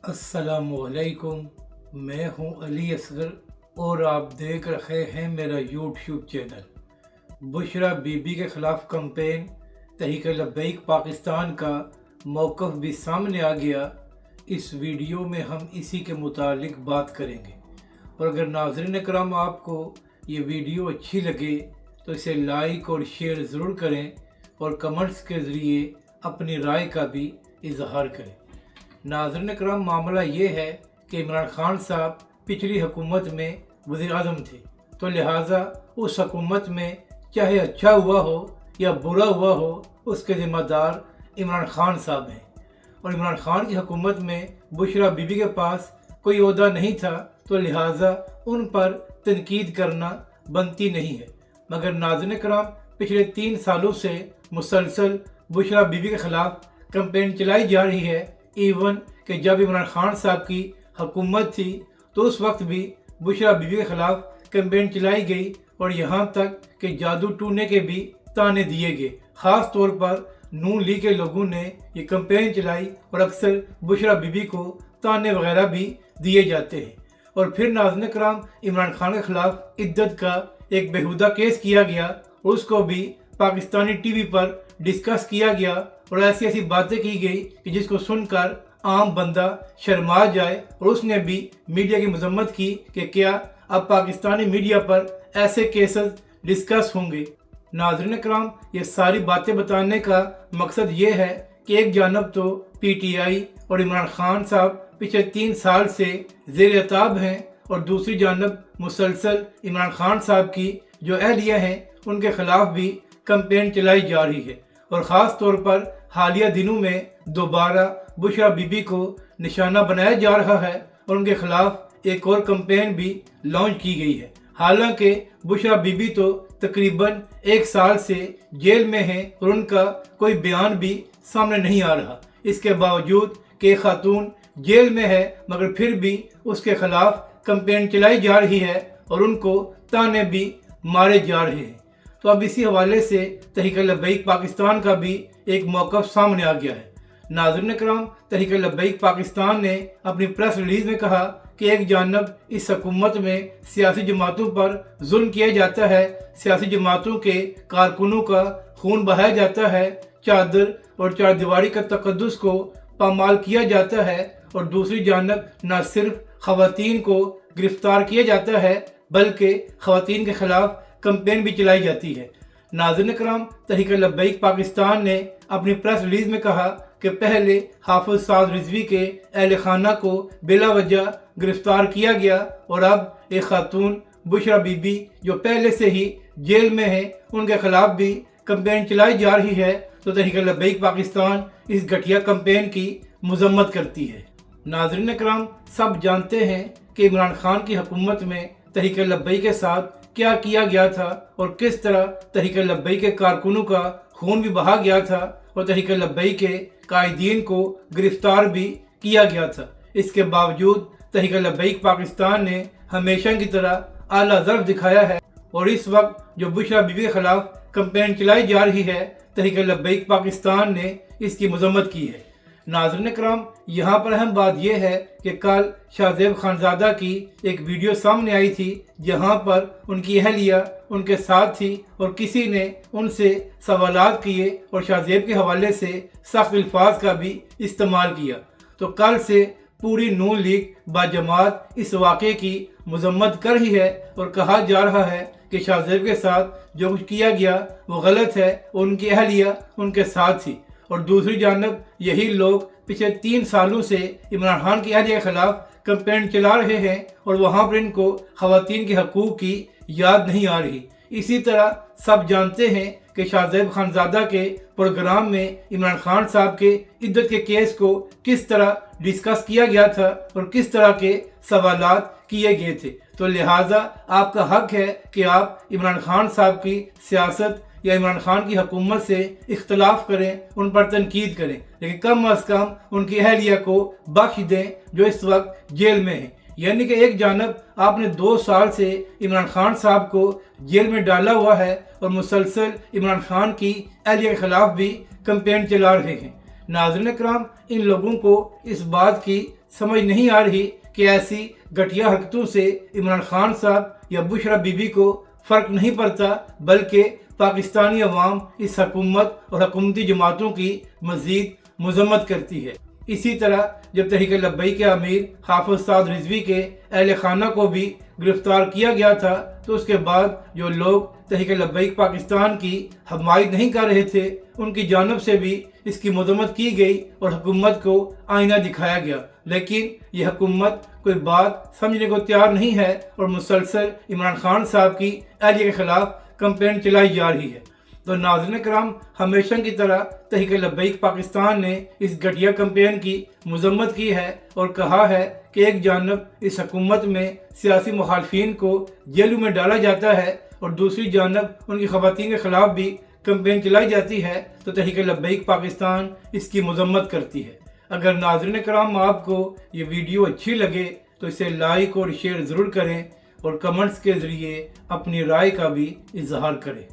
अस्सलामुअलैकुम। मैं हूं अली असगर और आप देख रहे हैं मेरा यूट्यूब चैनल। बुशरा बीबी के ख़िलाफ़ कंपेन तहरीक लब्बैक पाकिस्तान का मौक़िफ़ भी सामने आ गया। इस वीडियो में हम इसी के मुतालिक बात करेंगे, और अगर नाज़रीन इकराम आपको ये वीडियो अच्छी लगे तो इसे लाइक और शेयर ज़रूर करें और कमेंट्स के ज़रिए अपनी राय का भी इजहार करें। नाज़रीन इकराम, मामला ये है कि इमरान खान साहब पिछली हुकूमत में वज़ीर-ए-आज़म थे, तो लिहाजा उस हुकूमत में चाहे अच्छा हुआ हो या बुरा हुआ हो, उसके ज़िम्मेदार इमरान खान साहब हैं। और इमरान खान की हुकूमत में बुशरा बीबी के पास कोई ओहदा नहीं था, तो लिहाजा उन पर तनकीद करना बनती नहीं है। मगर नाज़रीन इकराम, पिछले 3 सालों से मुसलसल बुशरा बीबी के ख़िलाफ़ कंपेन चलाई जा रही है। इवन कि जब इमरान खान साहब की हुकूमत थी तो उस वक्त भी बुशरा बीबी के ख़िलाफ़ कंपेन चलाई गई, और यहाँ तक कि जादू टूने के भी ताने दिए गए। ख़ास तौर पर नून लीग के लोगों ने ये कंपेन चलाई और अक्सर बुशरा बीबी को ताने वगैरह भी दिए जाते हैं। और फिर नाज़रीन इकराम, इमरान खान के ख़िलाफ़ इद्दत का एक बेहुदा केस किया गया और उसको भी पाकिस्तानी टीवी पर डिस्कस किया गया, और ऐसी ऐसी बातें की गई कि जिसको सुनकर आम बंदा शर्मा जाए। और उसने भी मीडिया की मजम्मत की कि क्या अब पाकिस्तानी मीडिया पर ऐसे केसेस डिस्कस होंगे। नाज़रीन इकराम, ये सारी बातें बताने का मकसद ये है कि एक जानब तो PTI और इमरान खान साहब पिछले 3 साल से ज़ेर-ए-ताब हैं, और दूसरी जानब मुसलसल इमरान खान साहब की जो अहलिया हैं उनके ख़िलाफ़ भी कंपेन चलाई जा रही है। और ख़ास तौर पर हालिया दिनों में दोबारा बुशरा बीबी को निशाना बनाया जा रहा है और उनके ख़िलाफ़ एक और कंपेन भी लॉन्च की गई है। हालांकि बुशरा बीबी तो तकरीबन 1 साल से जेल में हैं और उनका कोई बयान भी सामने नहीं आ रहा। इसके बावजूद कि खातून जेल में है, मगर फिर भी उसके ख़िलाफ़ कंपेन चलाई जा रही है और उनको ताने भी मारे जा रहे हैं। तो अब इसी हवाले से तहरीक लब्बैक पाकिस्तान का भी एक मौक़िफ़ सामने आ गया है। नाज़रीन इकराम, तहरीक लब्बैक पाकिस्तान ने अपनी प्रेस रिलीज़ में कहा कि एक जानब इस हुकूमत में सियासी जमातों पर जुल्म किया जाता है, सियासी जमातों के कारकुनों का खून बहाया जाता है, चादर और चारदीवारी का तक़द्दुस को पामाल किया जाता है, और दूसरी जानब न सिर्फ ख़वातीन को गिरफ्तार किया जाता है बल्कि ख़वातीन के ख़िलाफ़ कंपेन भी चलाई जाती है। नाज़रीन इकराम, तहरीक लब्बैक पाकिस्तान ने अपनी प्रेस रिलीज़ में कहा कि पहले हाफिज़ साद रिजवी के अहल खाना को बिला वजह गिरफ्तार किया गया, और अब एक खातून बुशरा बीबी जो पहले से ही जेल में है उनके ख़िलाफ़ भी कंपेन चलाई जा रही है। तो तहरीक लब्बैक पाकिस्तान इस घटिया कंपेन की मजम्मत करती है। नाज़रीन इकराम, सब जानते हैं कि इमरान खान की हुकूमत में तहरीक लब्बैक के साथ क्या किया गया था और किस तरह तहरीक लब्बैक के कारकुनों का खून भी बहा गया था और तहरीक लब्बैक के कायदीन को गिरफ्तार भी किया गया था। इसके बावजूद तहरीक लब्बैक पाकिस्तान ने हमेशा की तरह आला ज़र्फ़ दिखाया है, और इस वक्त जो बुशरा बीबी के ख़िलाफ़ कंपेन चलाई जा रही है, तहरीक लब्बैक पाकिस्तान ने इसकी मजम्मत की है। नाज़रीन इकराम, यहाँ पर अहम बात यह है कि कल शाहज़ेब खानज़ादा की एक वीडियो सामने आई थी, जहाँ पर उनकी अहलिया उनके साथ थी और किसी ने उनसे सवालात किए और शाहज़ेब के हवाले से सख्त अल्फाज का भी इस्तेमाल किया। तो कल से पूरी नून लीग बाजमात इस वाक़े की मजम्मत कर रही है और कहा जा रहा है कि शाहज़ेब के साथ जो कुछ किया गया वो गलत है, उनकी अहलिया उनके साथ थी। और दूसरी जानब यही लोग पिछले 3 सालों से इमरान खान की अहलिया के ख़िलाफ़ कंपेन चला रहे हैं और वहाँ पर इनको ख़वातीन के हकूक़ की याद नहीं आ रही। इसी तरह सब जानते हैं कि शाहज़ेब खानज़ादा के प्रोग्राम में इमरान खान साहब के इद्दत के केस को किस तरह डिस्कस किया गया था और किस तरह के सवालात किए गए थे। तो लिहाजा आपका हक है कि आप इमरान खान साहब की सियासत या इमरान खान की हुकूमत से इख्तलाफ करें, उन पर तनकीद करें, लेकिन कम अज़ कम उनकी अहलिया को बख्श दें जो इस वक्त जेल में है। यानी कि एक जानब आपने 2 साल से इमरान खान साहब को जेल में डाला हुआ है और मुसलसल इमरान खान की अहलिया के ख़िलाफ़ भी कंपेन चला रहे हैं। नाज़रीन इकराम, इन लोगों को इस बात की समझ नहीं आ रही कि ऐसी घटिया हरकतों से इमरान खान साहब या बुशरा बीबी को फ़र्क नहीं पड़ता, बल्कि पाकिस्तानी अवाम इस हुकूमत और हुकूमती जमातों की मज़ीद मजम्मत करती है। इसी तरह जब तहरीक लब्बैक के अमीर हाफिज साद रिजवी के अहल खाना को भी गिरफ्तार किया गया था, तो उसके बाद जो लोग तहरीक लब्बैक पाकिस्तान की हमायत नहीं कर रहे थे, उनकी जानब से भी इसकी मजम्मत की गई और हुकूमत को आईना दिखाया गया। लेकिन यह हुकूमत कोई बात समझने को तैयार नहीं है और मुसलसल इमरान खान साहब की अहलिया के खिलाफ कंपेन चलाई जा रही है। तो नाज़रीन कराम, हमेशा की तरह तहरीक लब्बैक पाकिस्तान ने इस घटिया कंपेन की मजम्मत की है और कहा है कि एक जानब इस हुकूमत में सियासी मुखालफिन को जेलों में डाला जाता है और दूसरी जानब उनकी ख़वातीन के खिलाफ भी कंपेन चलाई जाती है, तो तहरीक लब्बैक पाकिस्तान इसकी मजम्मत करती है। अगर नाज़रीन कराम आपको ये वीडियो अच्छी लगे तो इसे लाइक और शेयर ज़रूर करें और कमेंट्स के ज़रिए अपनी राय का भी इजहार करें।